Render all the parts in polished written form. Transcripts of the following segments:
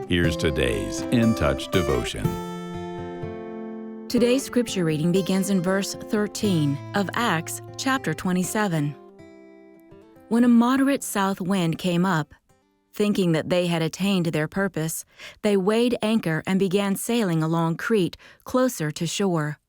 Here's today's In Touch devotion. Today's scripture reading begins in verse 13 of Acts chapter 27. When a moderate south wind came up, thinking that they had attained their purpose, they weighed anchor and began sailing along Crete closer to shore.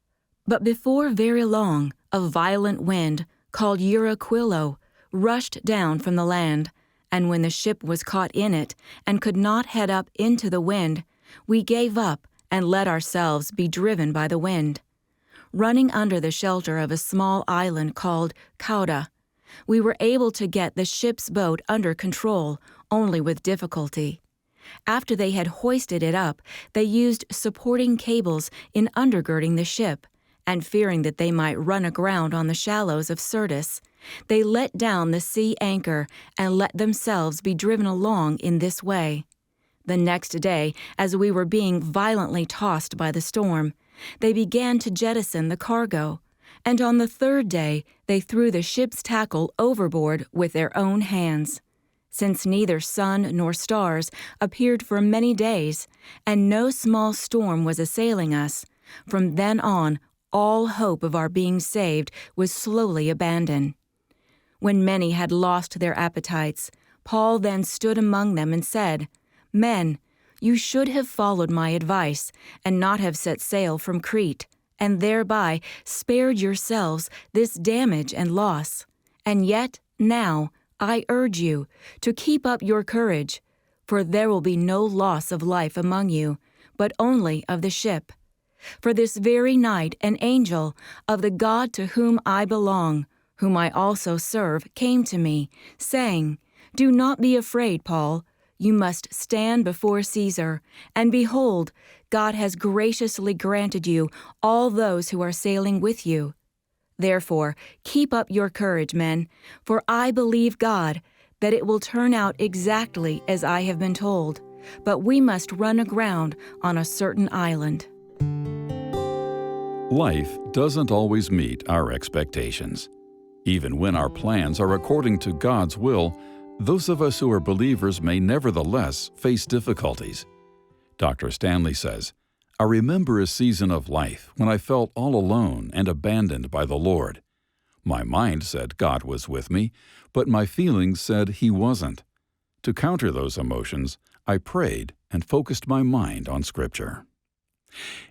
But before very long, a violent wind, called Euraquilo, rushed down from the land, and when the ship was caught in it and could not head up into the wind, we gave up and let ourselves be driven by the wind. Running under the shelter of a small island called Cauda, we were able to get the ship's boat under control only with difficulty. After they had hoisted it up, they used supporting cables in undergirding the ship, and fearing that they might run aground on the shallows of Syrtis, they let down the sea anchor and let themselves be driven along in this way. The next day, as we were being violently tossed by the storm, they began to jettison the cargo, and on the third day they threw the ship's tackle overboard with their own hands. Since neither sun nor stars appeared for many days, and no small storm was assailing us, from then on all hope of our being saved was slowly abandoned. When many had lost their appetites, Paul then stood among them and said, "Men, you should have followed my advice and not have set sail from Crete, and thereby spared yourselves this damage and loss. And yet now I urge you to keep up your courage, for there will be no loss of life among you, but only of the ship. For this very night an angel of the God to whom I belong, whom I also serve, came to me, saying, 'Do not be afraid, Paul. You must stand before Caesar, and behold, God has graciously granted you all those who are sailing with you. Therefore, keep up your courage, men, for I believe God that it will turn out exactly as I have been told, but we must run aground on a certain island.'" Life doesn't always meet our expectations. Even when our plans are according to God's will, those of us who are believers may nevertheless face difficulties. Dr. Stanley says, "I remember a season of life when I felt all alone and abandoned by the Lord. My mind said God was with me, but my feelings said He wasn't. To counter those emotions, I prayed and focused my mind on Scripture."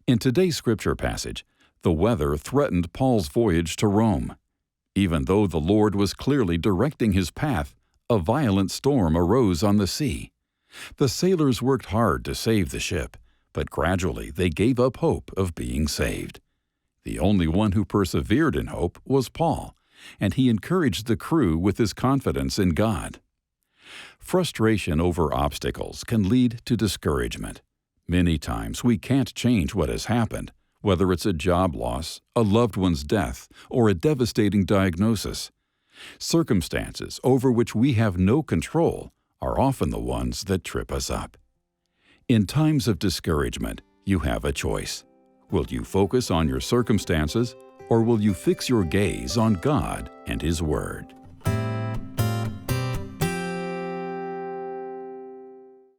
In today's Scripture passage, the weather threatened Paul's voyage to Rome. Even though the Lord was clearly directing his path, a violent storm arose on the sea. The sailors worked hard to save the ship, but gradually they gave up hope of being saved. The only one who persevered in hope was Paul, and he encouraged the crew with his confidence in God. Frustration over obstacles can lead to discouragement. Many times we can't change what has happened, whether it's a job loss, a loved one's death, or a devastating diagnosis. Circumstances over which we have no control are often the ones that trip us up. In times of discouragement, you have a choice. Will you focus on your circumstances, or will you fix your gaze on God and His Word?